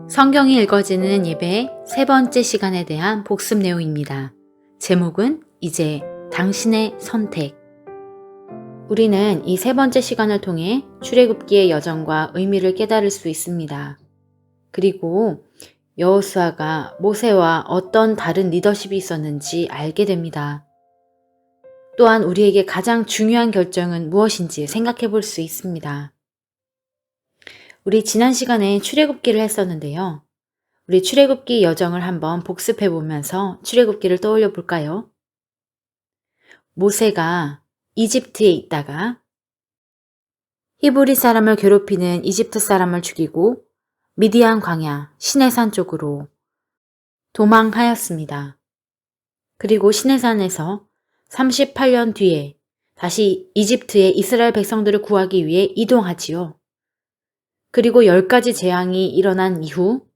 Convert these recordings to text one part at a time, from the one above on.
성경이 읽어지는 예배 세 번째 시간에 대한 복습 내용입니다. 제목은 이제 당신의 선택. 우리는 이 세 번째 시간을 통해 출애굽기의 여정과 의미를 깨달을 수 있습니다. 그리고 여호수아가 모세와 어떤 다른 리더십이 있었는지 알게 됩니다. 또한 우리에게 가장 중요한 결정은 무엇인지 생각해 볼 수 있습니다. 우리 지난 시간에 출애굽기를 했었는데요. 우리 출애굽기 여정을 한번 복습해 보면서 출애굽기를 떠올려 볼까요? 모세가 이집트에 있다가 히브리 사람을 괴롭히는 이집트 사람을 죽이고 미디안 광야 시내산 쪽으로 도망하였습니다. 그리고 시내산에서 38년 뒤에 다시 이집트의 이스라엘 백성들을 구하기 위해 이동하지요. 그리고 10가지 재앙이 일어난 이후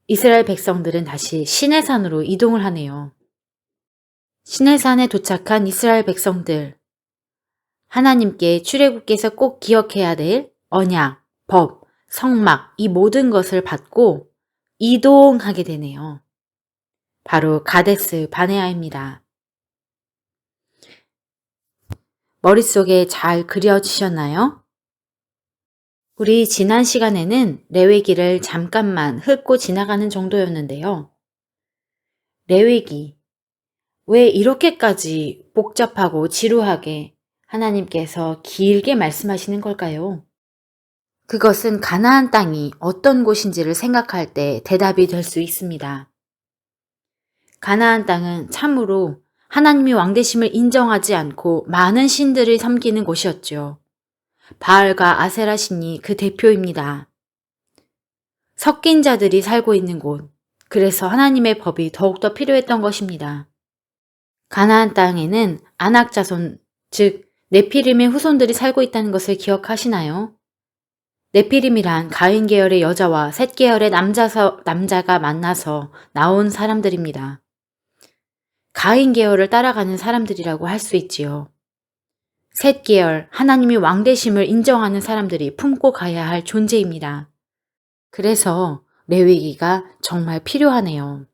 이스라엘 백성들은 다시 시내산으로 이동을 하네요. 시내산에 도착한 이스라엘 백성들, 하나님께 출애굽기에서 꼭 기억해야 될 언약, 법, 성막 이 모든 것을 받고 이동하게 되네요. 바로 가데스 바네아입니다. 머릿속에 잘 그려지셨나요? 우리 지난 시간에는 레위기를 잠깐만 훑고 지나가는 정도였는데요. 레위기, 왜 이렇게까지 복잡하고 지루하게 하나님께서 길게 말씀하시는 걸까요? 그것은 가나안 땅이 어떤 곳인지를 생각할 때 대답이 될 수 있습니다. 가나안 땅은 참으로 하나님이 왕되심을 인정하지 않고 많은 신들을 섬기는 곳이었죠. 바알과 아세라 신이 그 대표입니다. 섞인 자들이 살고 있는 곳, 그래서 하나님의 법이 더욱더 필요했던 것입니다. 가나안 땅에는 아낙 자손, 즉 네피림의 후손들이 살고 있다는 것을 기억하시나요? 네피림이란 가인 계열의 여자와 셋 계열의 남자가 만나서 나온 사람들입니다. 가인 계열을 따라가는 사람들이라고 할 수 있지요. 셋 계열, 하나님이 왕되심을 인정하는 사람들이 품고 가야 할 존재입니다. 그래서 레위기가 정말 필요하네요.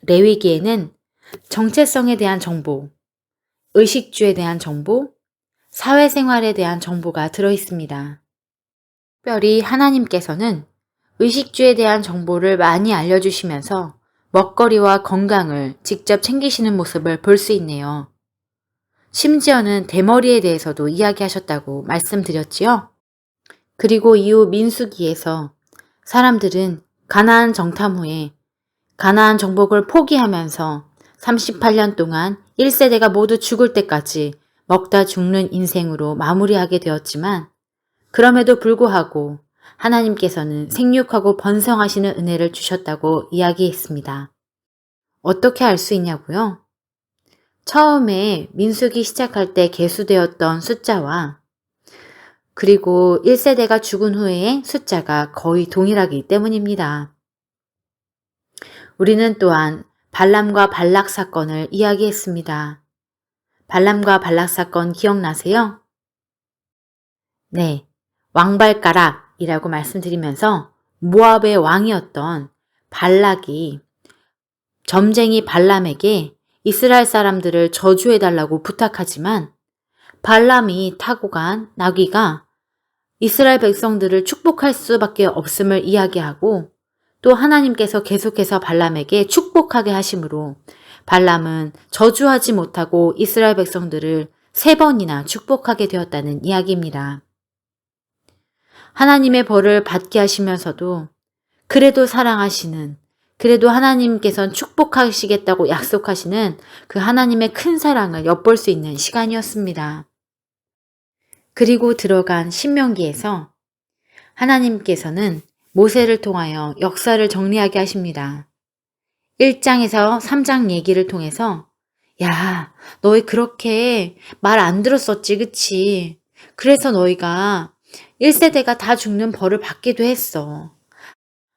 레위기에는 정체성에 대한 정보, 의식주에 대한 정보, 사회생활에 대한 정보가 들어있습니다. 특별히 하나님께서는 의식주에 대한 정보를 많이 알려주시면서 먹거리와 건강을 직접 챙기시는 모습을 볼 수 있네요. 심지어는 대머리에 대해서도 이야기하셨다고 말씀드렸지요. 그리고 이후 민수기에서 사람들은 가나안 정탐 후에 가나안 정복을 포기하면서 38년 동안 1세대가 모두 죽을 때까지 먹다 죽는 인생으로 마무리하게 되었지만 그럼에도 불구하고 하나님께서는 생육하고 번성하시는 은혜를 주셨다고 이야기했습니다. 어떻게 알 수 있냐고요? 처음에 민수기 시작할 때 계수되었던 숫자와 그리고 1세대가 죽은 후의 숫자가 거의 동일하기 때문입니다. 우리는 또한 발람과 발락 사건을 이야기했습니다. 발람과 발락 사건 기억나세요? 네, 왕발가락이라고 말씀드리면서 모압의 왕이었던 발락이 점쟁이 발람에게 이스라엘 사람들을 저주해달라고 부탁하지만 발람이 타고 간 나귀가 이스라엘 백성들을 축복할 수밖에 없음을 이야기하고 또 하나님께서 계속해서 발람에게 축복하게 하심으로 발람은 저주하지 못하고 이스라엘 백성들을 3번이나 축복하게 되었다는 이야기입니다. 하나님의 벌을 받게 하시면서도 그래도 사랑하시는, 그래도 하나님께서는 축복하시겠다고 약속하시는 그 하나님의 큰 사랑을 엿볼 수 있는 시간이었습니다. 그리고 들어간 신명기에서 하나님께서는 모세를 통하여 역사를 정리하게 하십니다. 1장에서 3장 얘기를 통해서 야, 너희 그렇게 말 안 들었었지, 그치? 그래서 너희가 1세대가 다 죽는 벌을 받기도 했어.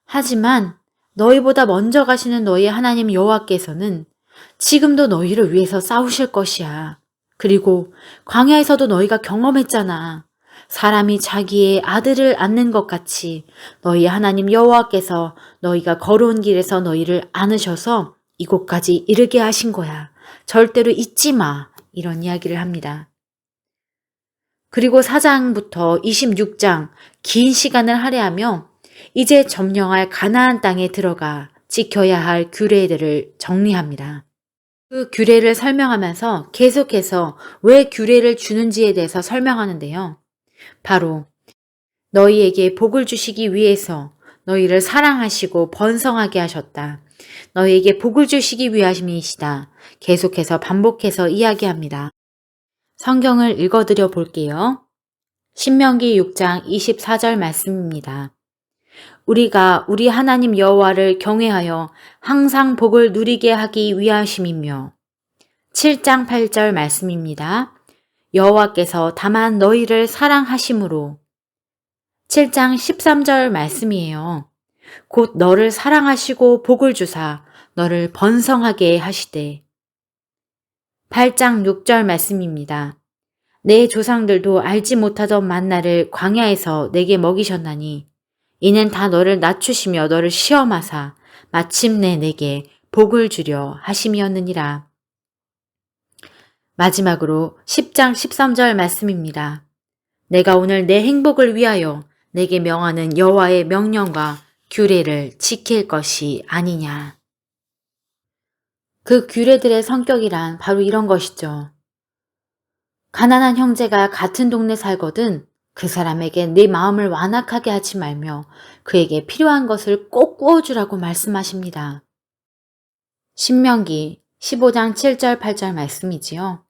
하지만 너희보다 먼저 가시는 너희 하나님 여호와께서는 지금도 너희를 위해서 싸우실 것이야. 그리고 광야에서도 너희가 경험했잖아. 사람이 자기의 아들을 안는 것 같이 너희 하나님 여호와께서 너희가 걸어온 길에서 너희를 안으셔서 이곳까지 이르게 하신 거야. 절대로 잊지 마. 이런 이야기를 합니다. 그리고 4장부터 26장 긴 시간을 할애하며 이제 점령할 가나안 땅에 들어가 지켜야 할 규례들을 정리합니다. 그 규례를 설명하면서 계속해서 왜 규례를 주는지에 대해서 설명하는데요. 바로 너희에게 복을 주시기 위해서 너희를 사랑하시고 번성하게 하셨다. 너희에게 복을 주시기 위함이시다. 계속해서 반복해서 이야기합니다. 성경을 읽어드려 볼게요. 신명기 6장 24절 말씀입니다. 우리가 우리 하나님 여호와를 경외하여 항상 복을 누리게 하기 위하심이며 7장 8절 말씀입니다. 여호와께서 다만 너희를 사랑하심으로 7장 13절 말씀이에요. 곧 너를 사랑하시고 복을 주사 너를 번성하게 하시되 8장 6절 말씀입니다. 내 조상들도 알지 못하던 만나를 광야에서 내게 먹이셨나니 이는 다 너를 낮추시며 너를 시험하사 마침내 내게 복을 주려 하심이었느니라. 마지막으로 10장 13절 말씀입니다. 내가 오늘 내 행복을 위하여 내게 명하는 여호와의 명령과 규례를 지킬 것이 아니냐. 그 규례들의 성격이란 바로 이런 것이죠. 가난한 형제가 같은 동네 살거든 그 사람에게 내 마음을 완악하게 하지 말며 그에게 필요한 것을 꼭 구워주라고 말씀하십니다. 신명기 15장 7절 8절 말씀이지요.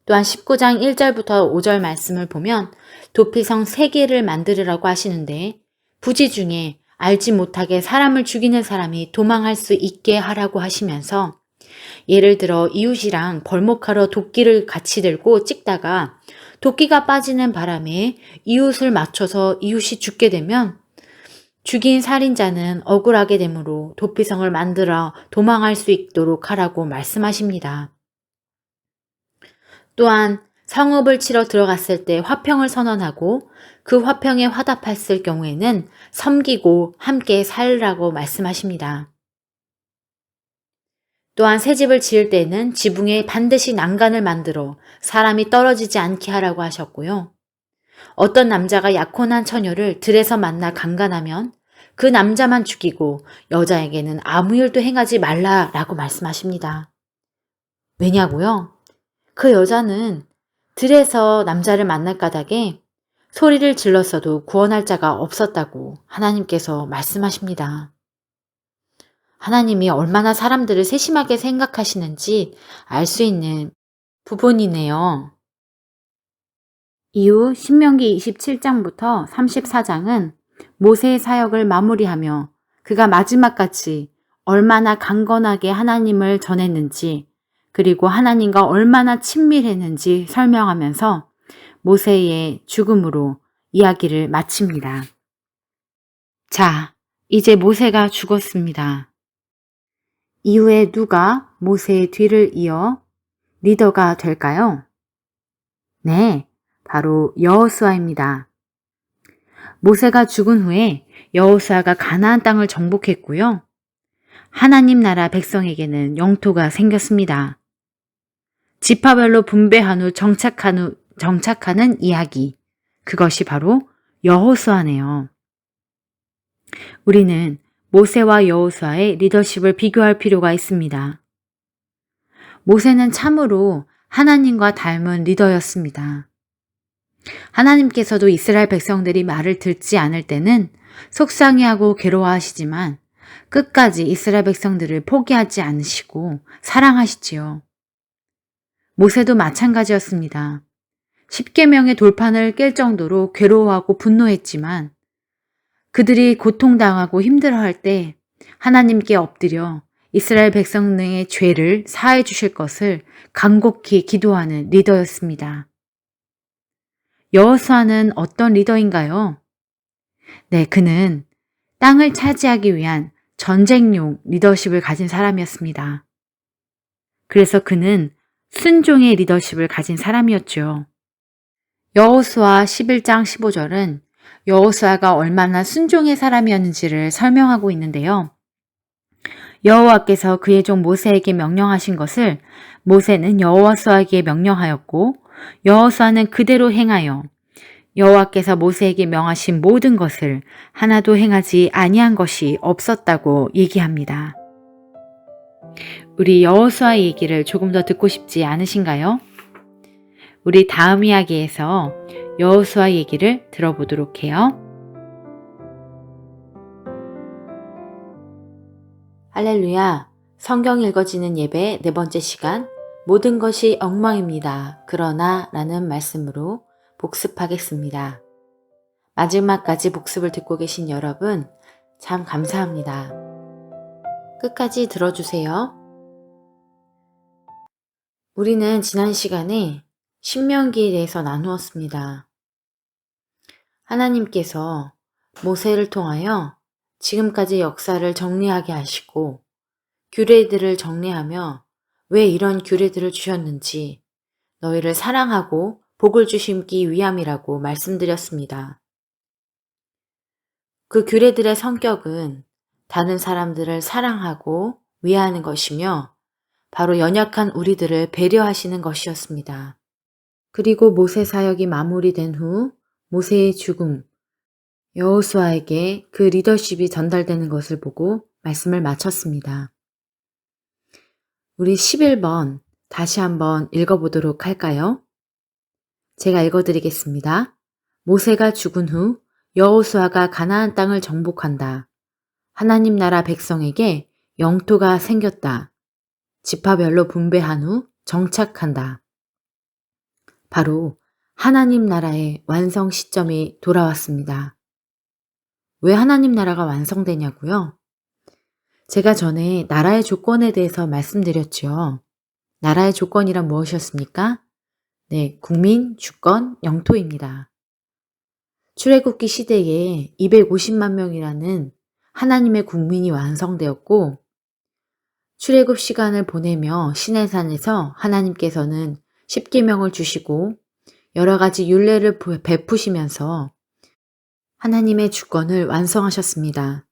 또한 19장 1절부터 5절 말씀을 보면 도피성 3개를 만들으라고 하시는데 부지 중에 알지 못하게 사람을 죽이는 사람이 도망할 수 있게 하라고 하시면서 예를 들어 이웃이랑 벌목하러 도끼를 같이 들고 찍다가 도끼가 빠지는 바람에 이웃을 맞춰서 이웃이 죽게 되면 죽인 살인자는 억울하게 되므로 도피성을 만들어 도망할 수 있도록 하라고 말씀하십니다. 또한 성읍을 치러 들어갔을 때 화평을 선언하고 그 화평에 화답했을 경우에는 섬기고 함께 살라고 말씀하십니다. 또한 새 집을 지을 때에는 지붕에 반드시 난간을 만들어 사람이 떨어지지 않게 하라고 하셨고요. 어떤 남자가 약혼한 처녀를 들에서 만나 강간하면 그 남자만 죽이고 여자에게는 아무 일도 행하지 말라라고 말씀하십니다. 왜냐고요? 그 여자는 들에서 남자를 만날 까닭에 소리를 질렀어도 구원할 자가 없었다고 하나님께서 말씀하십니다. 하나님이 얼마나 사람들을 세심하게 생각하시는지 알 수 있는 부분이네요. 이후 신명기 27장부터 34장은 모세의 사역을 마무리하며 그가 마지막같이 얼마나 강건하게 하나님을 전했는지 그리고 하나님과 얼마나 친밀했는지 설명하면서 모세의 죽음으로 이야기를 마칩니다. 자, 이제 모세가 죽었습니다. 이후에 누가 모세의 뒤를 이어 리더가 될까요? 네, 바로 여호수아입니다. 모세가 죽은 후에 여호수아가 가나안 땅을 정복했고요. 하나님 나라 백성에게는 영토가 생겼습니다. 지파별로 분배한 후 정착하는 이야기, 그것이 바로 여호수아네요. 우리는 모세와 여호수아의 리더십을 비교할 필요가 있습니다. 모세는 참으로 하나님과 닮은 리더였습니다. 하나님께서도 이스라엘 백성들이 말을 듣지 않을 때는 속상해하고 괴로워하시지만 끝까지 이스라엘 백성들을 포기하지 않으시고 사랑하시지요. 모세도 마찬가지였습니다. 십계명의 돌판을 깰 정도로 괴로워하고 분노했지만 그들이 고통당하고 힘들어할 때 하나님께 엎드려 이스라엘 백성의 죄를 사해 주실 것을 간곡히 기도하는 리더였습니다. 여호수아는 어떤 리더인가요? 네, 그는 땅을 차지하기 위한 전쟁용 리더십을 가진 사람이었습니다. 그래서 그는 순종의 리더십을 가진 사람이었죠. 여호수아 11장 15절은 여호수아가 얼마나 순종의 사람이었는지를 설명하고 있는데요. 여호와께서 그의 종 모세에게 명령하신 것을 모세는 여호수아에게 명령하였고 여호수아는 그대로 행하여 여호와께서 모세에게 명하신 모든 것을 하나도 행하지 아니한 것이 없었다고 얘기합니다. 우리 여호수아의 얘기를 조금 더 듣고 싶지 않으신가요? 우리 다음 이야기에서 여호수아 얘기를 들어보도록 해요. 할렐루야! 성경 읽어지는 예배 4번째 시간, 모든 것이 엉망입니다. 그러나 라는 말씀으로 복습하겠습니다. 마지막까지 복습을 듣고 계신 여러분, 참 감사합니다. 끝까지 들어주세요. 우리는 지난 시간에 신명기에 대해서 나누었습니다. 하나님께서 모세를 통하여 지금까지 역사를 정리하게 하시고 규례들을 정리하며 왜 이런 규례들을 주셨는지 너희를 사랑하고 복을 주시기 위함이라고 말씀드렸습니다. 그 규례들의 성격은 다른 사람들을 사랑하고 위하는 것이며 바로 연약한 우리들을 배려하시는 것이었습니다. 그리고 모세 사역이 마무리된 후 모세의 죽음, 여호수아에게 그 리더십이 전달되는 것을 보고 말씀을 마쳤습니다. 우리 11번 다시 한번 읽어보도록 할까요? 제가 읽어드리겠습니다. 모세가 죽은 후 여호수아가 가나안 땅을 정복한다. 하나님 나라 백성에게 영토가 생겼다. 지파별로 분배한 후 정착한다. 바로 하나님 나라의 완성 시점이 돌아왔습니다. 왜 하나님 나라가 완성되냐고요? 제가 전에 나라의 조건에 대해서 말씀드렸죠. 나라의 조건이란 무엇이었습니까? 네, 국민, 주권, 영토입니다. 출애굽기 시대에 250만 명이라는 하나님의 국민이 완성되었고 출애굽 시간을 보내며 시내산에서 하나님께서는 십계명을 주시고 여러 가지 율례를 베푸시면서 하나님의 주권을 완성하셨습니다.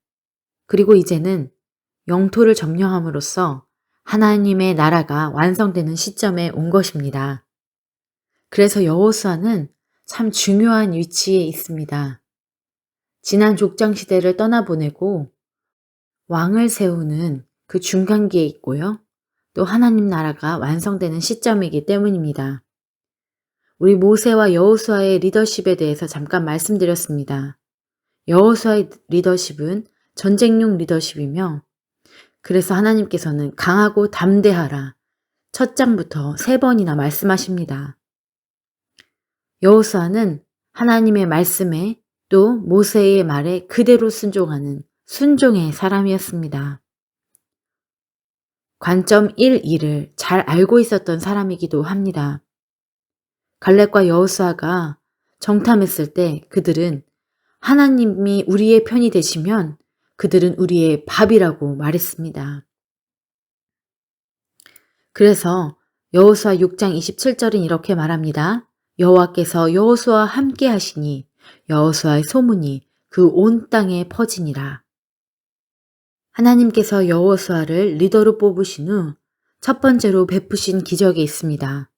그리고 이제는 영토를 점령함으로써 하나님의 나라가 완성되는 시점에 온 것입니다. 그래서 여호수아는 참 중요한 위치에 있습니다. 지난 족장 시대를 떠나보내고 왕을 세우는 그 중간기에 있고요. 또 하나님 나라가 완성되는 시점이기 때문입니다. 우리 모세와 여호수아의 리더십에 대해서 잠깐 말씀드렸습니다. 여호수아의 리더십은 전쟁용 리더십이며 그래서 하나님께서는 강하고 담대하라 첫 장부터 3번이나 말씀하십니다. 여호수아는 하나님의 말씀에 또 모세의 말에 그대로 순종하는 순종의 사람이었습니다. 관점 1, 2를 잘 알고 있었던 사람이기도 합니다. 갈렙과 여호수아가 정탐했을 때 그들은 하나님이 우리의 편이 되시면 그들은 우리의 밥이라고 말했습니다. 그래서 여호수아 6장 27절은 이렇게 말합니다. 여호와께서 여호수아와 함께 하시니 여호수아의 소문이 그 온 땅에 퍼지니라. 하나님께서 여호수아를 리더로 뽑으신 후 첫 번째로 베푸신 기적이 있습니다.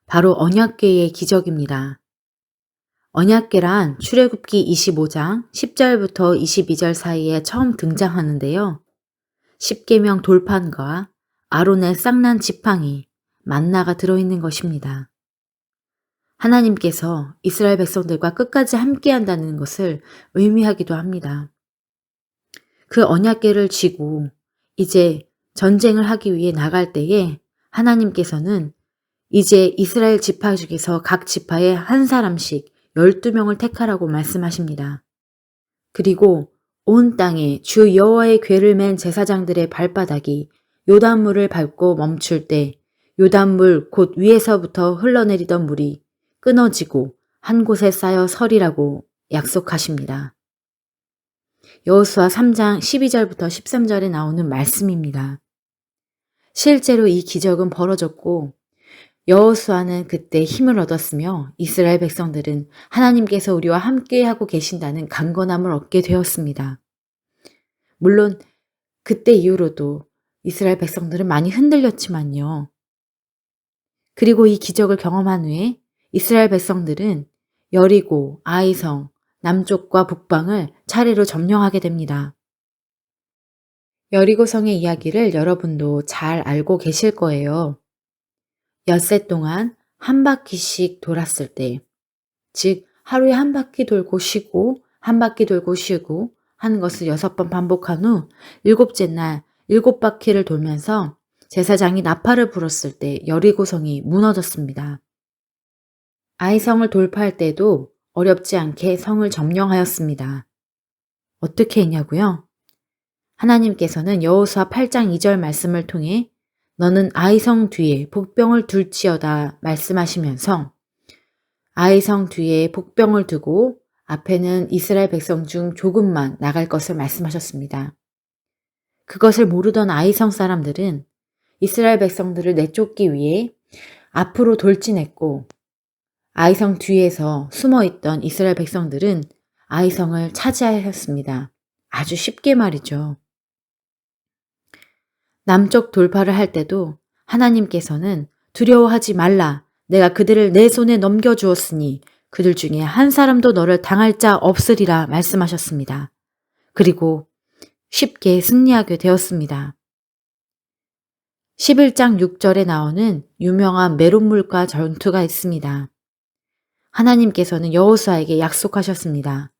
바로 언약궤의 기적입니다. 언약궤란 출애굽기 25장 10절부터 22절 사이에 처음 등장하는데요. 십계명 돌판과 아론의 쌍난 지팡이, 만나가 들어있는 것입니다. 하나님께서 이스라엘 백성들과 끝까지 함께한다는 것을 의미하기도 합니다. 그 언약궤를 쥐고 이제 전쟁을 하기 위해 나갈 때에 하나님께서는 이제 이스라엘 지파 중에서 각 지파에 한 사람씩 12명을 택하라고 말씀하십니다. 그리고 온 땅에 주 여호와의 궤를 맨 제사장들의 발바닥이 요단물을 밟고 멈출 때 요단물 곧 위에서부터 흘러내리던 물이 끊어지고 한 곳에 쌓여 서리라고 약속하십니다. 여호수아 3장 12절부터 13절에 나오는 말씀입니다. 실제로 이 기적은 벌어졌고 여호수아는 그때 힘을 얻었으며 이스라엘 백성들은 하나님께서 우리와 함께하고 계신다는 강건함을 얻게 되었습니다. 물론 그때 이후로도 이스라엘 백성들은 많이 흔들렸지만요. 그리고 이 기적을 경험한 후에 이스라엘 백성들은 여리고, 아이성, 남쪽과 북방을 차례로 점령하게 됩니다. 여리고성의 이야기를 여러분도 잘 알고 계실 거예요. 엿새 동안 한 바퀴씩 돌았을 때, 즉 하루에 한 바퀴 돌고 쉬고 한 바퀴 돌고 쉬고 하는 것을 6번 반복한 후 7째 날 7바퀴를 돌면서 제사장이 나팔을 불었을 때 여리고성이 무너졌습니다. 아이성을 돌파할 때도 어렵지 않게 성을 점령하였습니다. 어떻게 했냐고요? 하나님께서는 여호수아 8장 2절 말씀을 통해 너는 아이성 뒤에 복병을 둘지어다 말씀하시면서 아이성 뒤에 복병을 두고 앞에는 이스라엘 백성 중 조금만 나갈 것을 말씀하셨습니다. 그것을 모르던 아이성 사람들은 이스라엘 백성들을 내쫓기 위해 앞으로 돌진했고 아이성 뒤에서 숨어있던 이스라엘 백성들은 아이성을 차지하였습니다. 아주 쉽게 말이죠. 남쪽 돌파를 할 때도 하나님께서는 두려워하지 말라. 내가 그들을 내 손에 넘겨주었으니 그들 중에 한 사람도 너를 당할 자 없으리라 말씀하셨습니다. 그리고 쉽게 승리하게 되었습니다. 11장 6절에 나오는 유명한 메론물과 전투가 있습니다. 하나님께서는 여호수아에게 약속하셨습니다.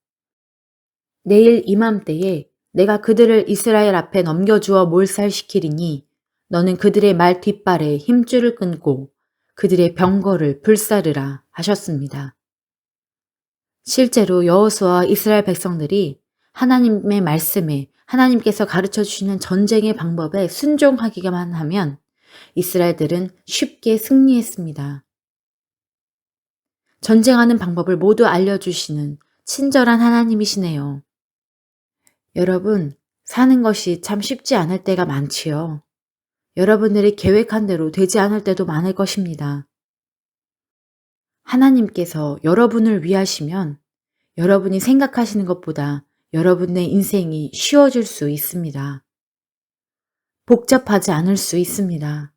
내일 이맘때에 내가 그들을 이스라엘 앞에 넘겨주어 몰살시키리니 너는 그들의 말 뒷발에 힘줄을 끊고 그들의 병거를 불사르라 하셨습니다. 실제로 여호수아와 이스라엘 백성들이 하나님의 말씀에 하나님께서 가르쳐 주시는 전쟁의 방법에 순종하기만 하면 이스라엘들은 쉽게 승리했습니다. 전쟁하는 방법을 모두 알려주시는 친절한 하나님이시네요. 여러분, 사는 것이 참 쉽지 않을 때가 많지요. 여러분들이 계획한 대로 되지 않을 때도 많을 것입니다. 하나님께서 여러분을 위하시면 여러분이 생각하시는 것보다 여러분의 인생이 쉬워질 수 있습니다. 복잡하지 않을 수 있습니다.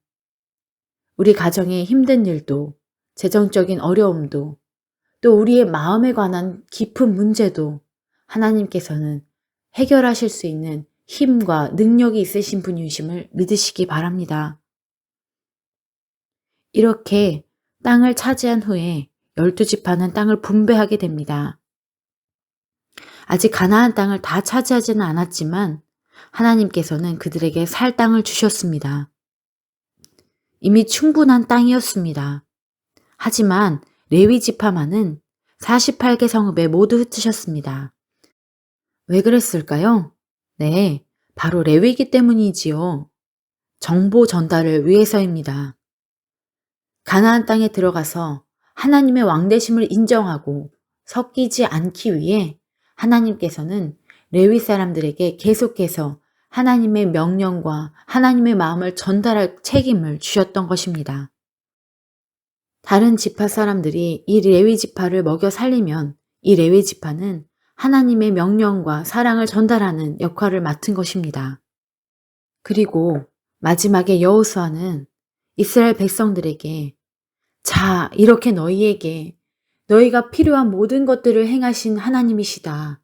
우리 가정의 힘든 일도, 재정적인 어려움도, 또 우리의 마음에 관한 깊은 문제도 하나님께서는 해결하실 수 있는 힘과 능력이 있으신 분이심을 믿으시기 바랍니다. 이렇게 땅을 차지한 후에 12지파는 땅을 분배하게 됩니다. 아직 가나안 땅을 다 차지하지는 않았지만 하나님께서는 그들에게 살 땅을 주셨습니다. 이미 충분한 땅이었습니다. 하지만 레위 지파만은 48개 성읍에 모두 흩으셨습니다. 왜 그랬을까요? 네, 바로 레위기 때문이지요. 정보 전달을 위해서입니다. 가나안 땅에 들어가서 하나님의 왕되심을 인정하고 섞이지 않기 위해 하나님께서는 레위 사람들에게 계속해서 하나님의 명령과 하나님의 마음을 전달할 책임을 주셨던 것입니다. 다른 지파 사람들이 이 레위 지파를 먹여 살리면 이 레위 지파는 하나님의 명령과 사랑을 전달하는 역할을 맡은 것입니다. 그리고 마지막에 여호수아는 이스라엘 백성들에게 자, 이렇게 너희에게 너희가 필요한 모든 것들을 행하신 하나님이시다.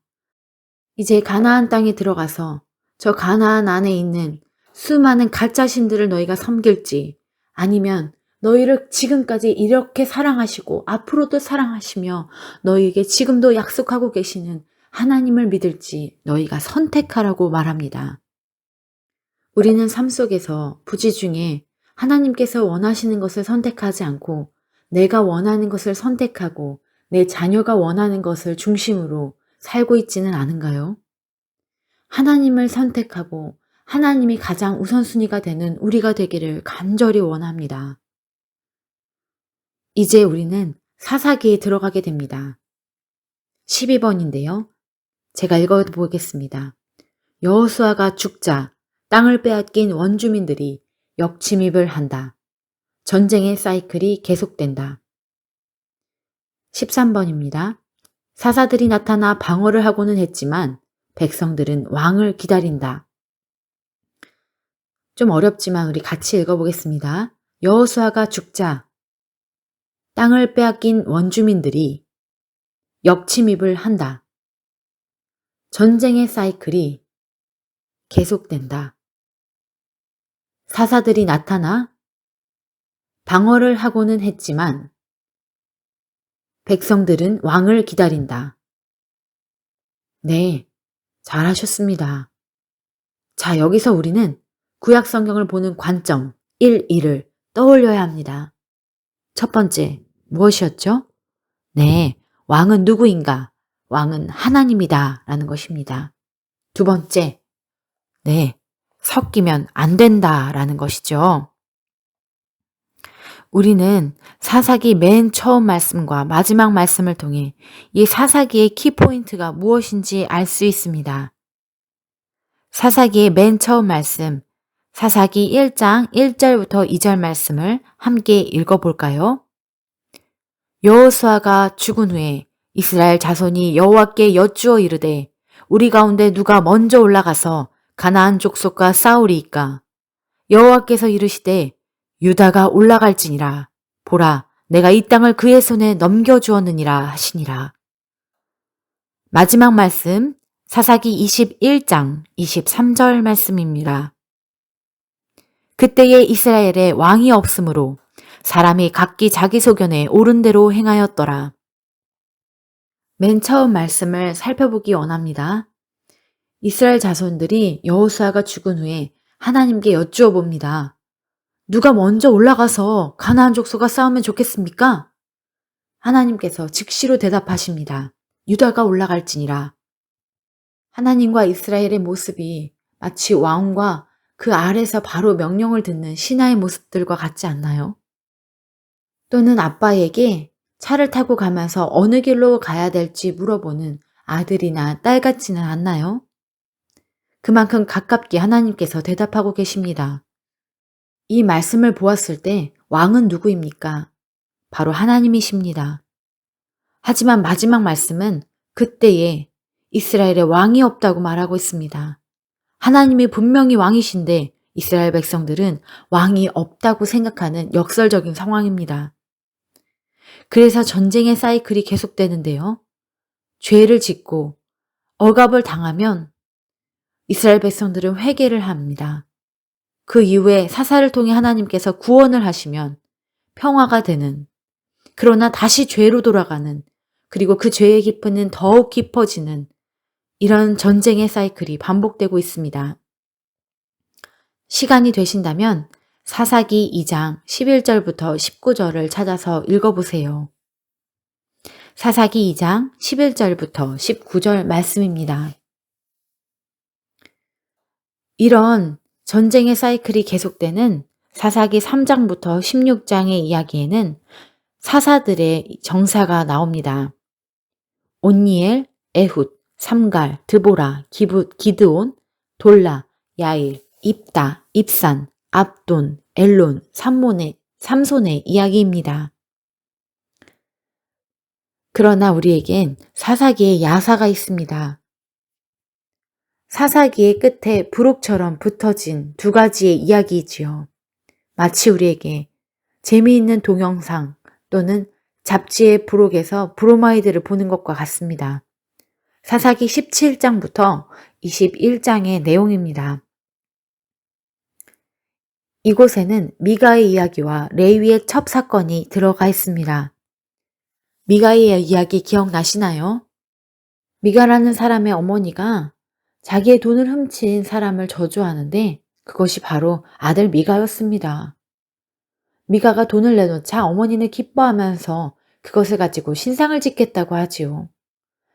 이제 가나안 땅에 들어가서 저 가나안 안에 있는 수많은 가짜 신들을 너희가 섬길지 아니면 너희를 지금까지 이렇게 사랑하시고 앞으로도 사랑하시며 너희에게 지금도 약속하고 계시는 하나님을 믿을지 너희가 선택하라고 말합니다. 우리는 삶 속에서 부지 중에 하나님께서 원하시는 것을 선택하지 않고 내가 원하는 것을 선택하고 내 자녀가 원하는 것을 중심으로 살고 있지는 않은가요? 하나님을 선택하고 하나님이 가장 우선순위가 되는 우리가 되기를 간절히 원합니다. 이제 우리는 사사기에 들어가게 됩니다. 12번인데요. 제가 읽어보겠습니다. 여호수아가 죽자 땅을 빼앗긴 원주민들이 역침입을 한다. 전쟁의 사이클이 계속된다. 13번입니다. 사사들이 나타나 방어를 하고는 했지만 백성들은 왕을 기다린다. 좀 어렵지만 우리 같이 읽어보겠습니다. 여호수아가 죽자 땅을 빼앗긴 원주민들이 역침입을 한다. 전쟁의 사이클이 계속된다. 사사들이 나타나 방어를 하고는 했지만 백성들은 왕을 기다린다. 네, 잘하셨습니다. 자, 여기서 우리는 구약 성경을 보는 관점 1을 떠올려야 합니다. 첫 번째, 무엇이었죠? 네, 왕은 누구인가? 왕은 하나님이다 라는 것입니다. 두 번째, 네, 섞이면 안 된다 라는 것이죠. 우리는 사사기 맨 처음 말씀과 마지막 말씀을 통해 이 사사기의 키포인트가 무엇인지 알 수 있습니다. 사사기의 맨 처음 말씀, 사사기 1장 1절부터 2절 말씀을 함께 읽어볼까요? 여호수아가 죽은 후에 이스라엘 자손이 여호와께 여쭈어 이르되 우리 가운데 누가 먼저 올라가서 가나안 족속과 싸우리이까? 여호와께서 이르시되 유다가 올라갈지니라. 보라, 내가 이 땅을 그의 손에 넘겨주었느니라 하시니라. 마지막 말씀, 사사기 21장 23절 말씀입니다. 그때에 이스라엘에 왕이 없으므로 사람이 각기 자기 소견에 옳은 대로 행하였더라. 맨 처음 말씀을 살펴보기 원합니다. 이스라엘 자손들이 여호수아가 죽은 후에 하나님께 여쭈어 봅니다. 누가 먼저 올라가서 가나안 족속과 싸우면 좋겠습니까? 하나님께서 즉시로 대답하십니다. 유다가 올라갈지니라. 하나님과 이스라엘의 모습이 마치 왕과 그 아래서 바로 명령을 듣는 신하의 모습들과 같지 않나요? 또는 아빠에게 차를 타고 가면서 어느 길로 가야 될지 물어보는 아들이나 딸 같지는 않나요? 그만큼 가깝게 하나님께서 대답하고 계십니다. 이 말씀을 보았을 때 왕은 누구입니까? 바로 하나님이십니다. 하지만 마지막 말씀은 그때에 이스라엘에 왕이 없다고 말하고 있습니다. 하나님이 분명히 왕이신데 이스라엘 백성들은 왕이 없다고 생각하는 역설적인 상황입니다. 그래서 전쟁의 사이클이 계속되는데요. 죄를 짓고 억압을 당하면 이스라엘 백성들은 회개를 합니다. 그 이후에 사사를 통해 하나님께서 구원을 하시면 평화가 되는, 그러나 다시 죄로 돌아가는, 그리고 그 죄의 깊이는 더욱 깊어지는 이런 전쟁의 사이클이 반복되고 있습니다. 시간이 되신다면 사사기 2장 11절부터 19절을 찾아서 읽어보세요. 사사기 2장 11절부터 19절 말씀입니다. 이런 전쟁의 사이클이 계속되는 사사기 3장부터 16장의 이야기에는 사사들의 정사가 나옵니다. 온니엘, 에훗, 삼갈, 드보라, 기드온, 돌라, 야일, 입다, 입산, 압돈, 엘론, 삼손의 이야기입니다. 그러나 우리에겐 사사기의 야사가 있습니다. 사사기의 끝에 부록처럼 붙어진 두 가지의 이야기이지요. 마치 우리에게 재미있는 동영상 또는 잡지의 부록에서 브로마이드를 보는 것과 같습니다. 사사기 17장부터 21장의 내용입니다. 이곳에는 미가의 이야기와 레위의 첩사건이 들어가 있습니다. 미가의 이야기 기억나시나요? 미가라는 사람의 어머니가 자기의 돈을 훔친 사람을 저주하는데 그것이 바로 아들 미가였습니다. 미가가 돈을 내놓자 어머니는 기뻐하면서 그것을 가지고 신상을 짓겠다고 하지요.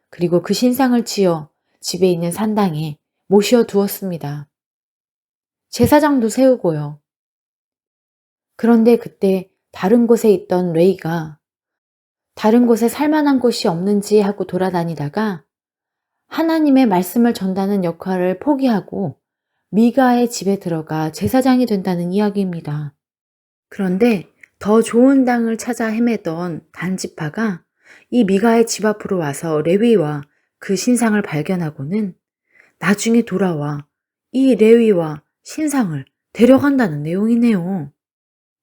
그리고 그 신상을 지어 집에 있는 산당에 모셔 두었습니다. 제사장도 세우고요. 그런데 그때 다른 곳에 있던 레이가 다른 곳에 살만한 곳이 없는지 하고 돌아다니다가 하나님의 말씀을 전다는 역할을 포기하고 미가의 집에 들어가 제사장이 된다는 이야기입니다. 그런데 더 좋은 땅을 찾아 헤매던 단지파가 이 미가의 집 앞으로 와서 레위와 그 신상을 발견하고는 나중에 돌아와 이 레위와 신상을 데려간다는 내용이네요.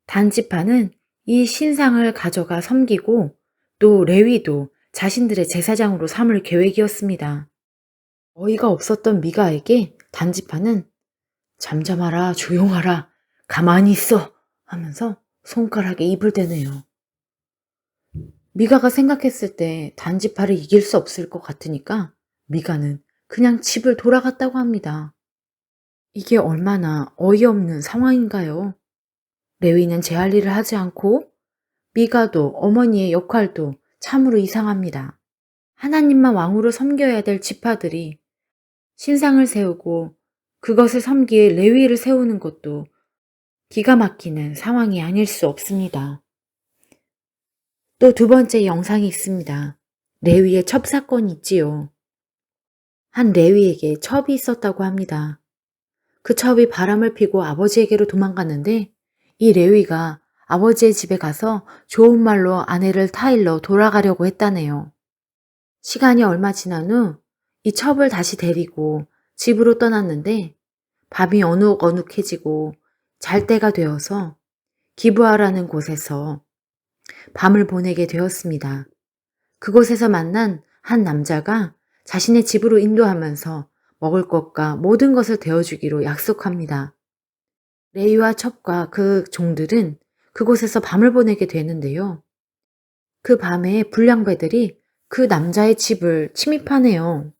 단지파는 이 신상을 가져가 섬기고 또 레위도 자신들의 제사장으로 삼을 계획이었습니다. 어이가 없었던 미가에게 단지파는 잠잠하라, 조용하라, 가만히 있어 하면서 손가락에 입을 대네요. 미가가 생각했을 때 단지파를 이길 수 없을 것 같으니까 미가는 그냥 집을 돌아갔다고 합니다. 이게 얼마나 어이없는 상황인가요? 레위는 제 할 일을 하지 않고 미가도 어머니의 역할도 참으로 이상합니다. 하나님만 왕으로 섬겨야 될 지파들이 신상을 세우고 그것을 섬길 레위를 세우는 것도 기가 막히는 상황이 아닐 수 없습니다. 또 두 번째 영상이 있습니다. 레위의 첩 사건이 있지요. 한 레위에게 첩이 있었다고 합니다. 그 첩이 바람을 피고 아버지에게로 도망갔는데 이 레위가 아버지의 집에 가서 좋은 말로 아내를 타일러 돌아가려고 했다네요. 시간이 얼마 지난 후 이 첩을 다시 데리고 집으로 떠났는데 밤이 어둑어둑해지고 잘 때가 되어서 기브아라는 곳에서 밤을 보내게 되었습니다. 그곳에서 만난 한 남자가 자신의 집으로 인도하면서 먹을 것과 모든 것을 데워주기로 약속합니다. 레이와 첩과 그 종들은 그곳에서 밤을 보내게 되는데요. 그 밤에 불량배들이 그 남자의 집을 침입하네요.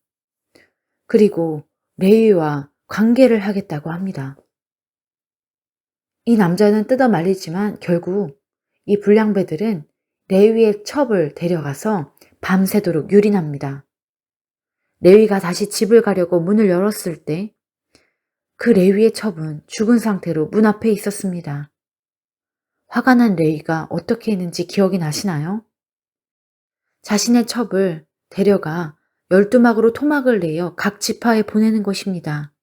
그리고 레이와 관계를 하겠다고 합니다. 이 남자는 뜯어 말리지만 결국 이 불량배들은 레위의 첩을 데려가서 밤새도록 유린합니다. 레위가 다시 집을 가려고 문을 열었을 때 그 레위의 첩은 죽은 상태로 문 앞에 있었습니다. 화가 난 레위가 어떻게 했는지 기억이 나시나요? 자신의 첩을 데려가 12막으로 토막을 내어 각 지파에 보내는 것입니다.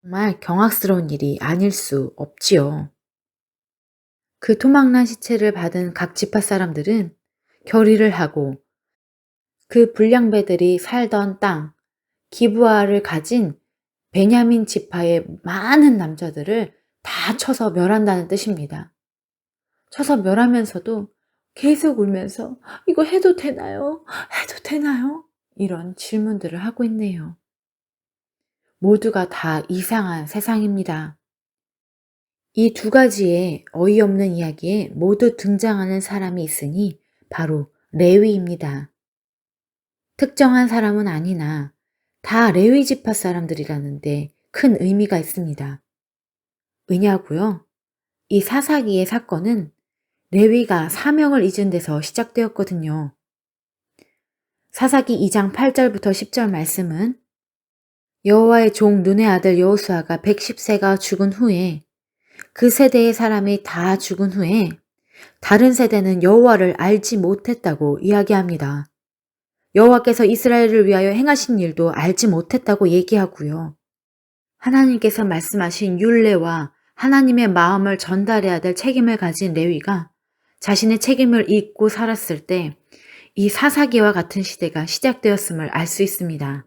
정말 경악스러운 일이 아닐 수 없지요. 그 토막난 시체를 받은 각 지파 사람들은 결의를 하고 그 불량배들이 살던 땅, 기브아를 가진 베냐민 지파의 많은 남자들을 다 쳐서 멸한다는 뜻입니다. 쳐서 멸하면서도 계속 울면서 이거 해도 되나요? 해도 되나요? 이런 질문들을 하고 있네요. 모두가 다 이상한 세상입니다. 이 두 가지의 어이없는 이야기에 모두 등장하는 사람이 있으니 바로 레위입니다. 특정한 사람은 아니나 다 레위 지파 사람들이라는데 큰 의미가 있습니다. 왜냐고요? 이 사사기의 사건은 레위가 사명을 잊은 데서 시작되었거든요. 사사기 2장 8절부터 10절 말씀은 여호와의 종 눈의 아들 여호수아가 110세가 죽은 후에 그 세대의 사람이 다 죽은 후에 다른 세대는 여호와를 알지 못했다고 이야기합니다. 여호와께서 이스라엘을 위하여 행하신 일도 알지 못했다고 얘기하고요. 하나님께서 말씀하신 율례와 하나님의 마음을 전달해야 될 책임을 가진 레위가 자신의 책임을 잊고 살았을 때 이 사사기와 같은 시대가 시작되었음을 알 수 있습니다.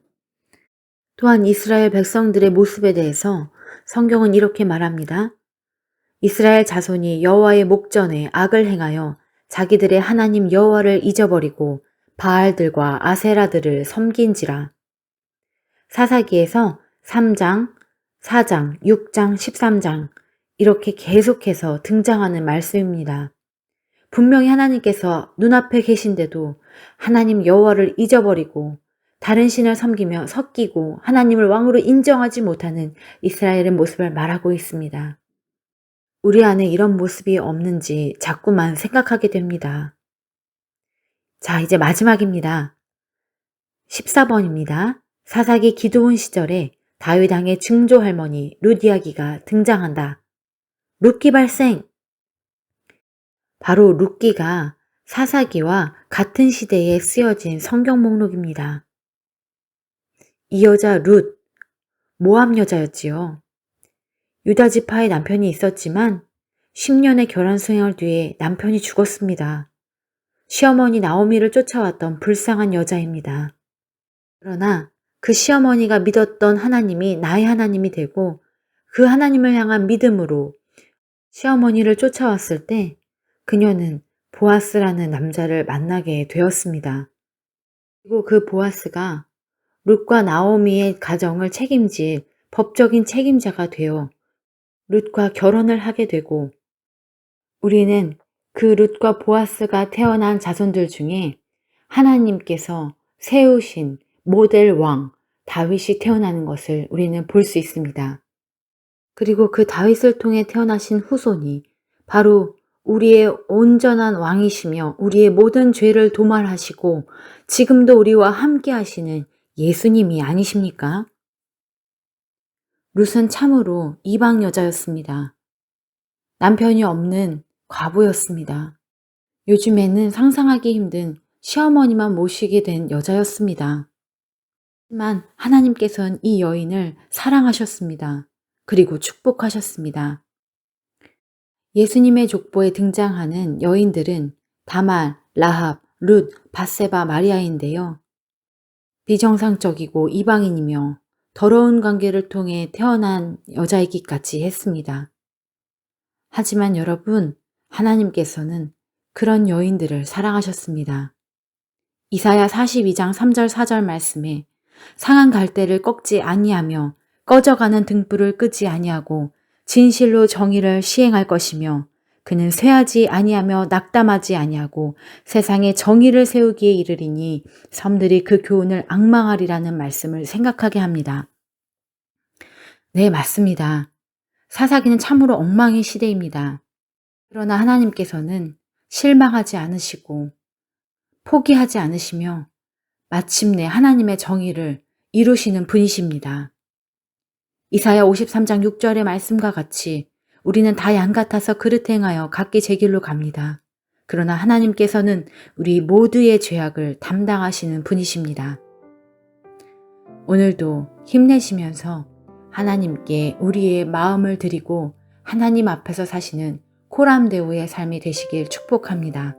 또한 이스라엘 백성들의 모습에 대해서 성경은 이렇게 말합니다. 이스라엘 자손이 여호와의 목전에 악을 행하여 자기들의 하나님 여호와를 잊어버리고 바알들과 아세라들을 섬긴지라. 사사기에서 3장, 4장, 6장, 13장 이렇게 계속해서 등장하는 말씀입니다. 분명히 하나님께서 눈앞에 계신데도 하나님 여호와를 잊어버리고 다른 신을 섬기며 섞이고 하나님을 왕으로 인정하지 못하는 이스라엘의 모습을 말하고 있습니다. 우리 안에 이런 모습이 없는지 자꾸만 생각하게 됩니다. 자, 이제 마지막입니다. 14번입니다. 사사기 기드온 시절에 다윗 왕의 증조 할머니 룻 이야기가 등장한다. 룻기 발생! 바로 룻기가 사사기와 같은 시대에 쓰여진 성경 목록입니다. 이 여자 룻, 모압 여자였지요. 유다 지파의 남편이 있었지만 10년의 결혼 생활 뒤에 남편이 죽었습니다. 시어머니 나오미를 쫓아왔던 불쌍한 여자입니다. 그러나 그 시어머니가 믿었던 하나님이 나의 하나님이 되고 그 하나님을 향한 믿음으로 시어머니를 쫓아왔을 때 그녀는 보아스라는 남자를 만나게 되었습니다. 그리고 그 보아스가 룻과 나오미의 가정을 책임질 법적인 책임자가 되어 룻과 결혼을 하게 되고 우리는 그 룻과 보아스가 태어난 자손들 중에 하나님께서 세우신 모델 왕 다윗이 태어나는 것을 우리는 볼 수 있습니다. 그리고 그 다윗을 통해 태어나신 후손이 바로 우리의 온전한 왕이시며 우리의 모든 죄를 도말하시고 지금도 우리와 함께 하시는 예수님이 아니십니까? 룻은 참으로 이방 여자였습니다. 남편이 없는 과부였습니다. 요즘에는 상상하기 힘든 시어머니만 모시게 된 여자였습니다. 하지만 하나님께서는 이 여인을 사랑하셨습니다. 그리고 축복하셨습니다. 예수님의 족보에 등장하는 여인들은 다말, 라합, 룻, 밧세바, 마리아인데요. 비정상적이고 이방인이며 더러운 관계를 통해 태어난 여자이기까지 했습니다. 하지만 여러분, 하나님께서는 그런 여인들을 사랑하셨습니다. 이사야 42장 3절 4절 말씀에 상한 갈대를 꺾지 아니하며 꺼져가는 등불을 끄지 아니하고 진실로 정의를 시행할 것이며 그는 쇠하지 아니하며 낙담하지 아니하고 세상에 정의를 세우기에 이르리니 섬들이 그 교훈을 앙망하리라는 말씀을 생각하게 합니다. 네, 맞습니다. 사사기는 참으로 엉망의 시대입니다. 그러나 하나님께서는 실망하지 않으시고 포기하지 않으시며 마침내 하나님의 정의를 이루시는 분이십니다. 이사야 53장 6절의 말씀과 같이 우리는 다 양 같아서 그릇 행하여 각기 제 길로 갑니다. 그러나 하나님께서는 우리 모두의 죄악을 담당하시는 분이십니다. 오늘도 힘내시면서 하나님께 우리의 마음을 드리고 하나님 앞에서 사시는 코람데오의 삶이 되시길 축복합니다.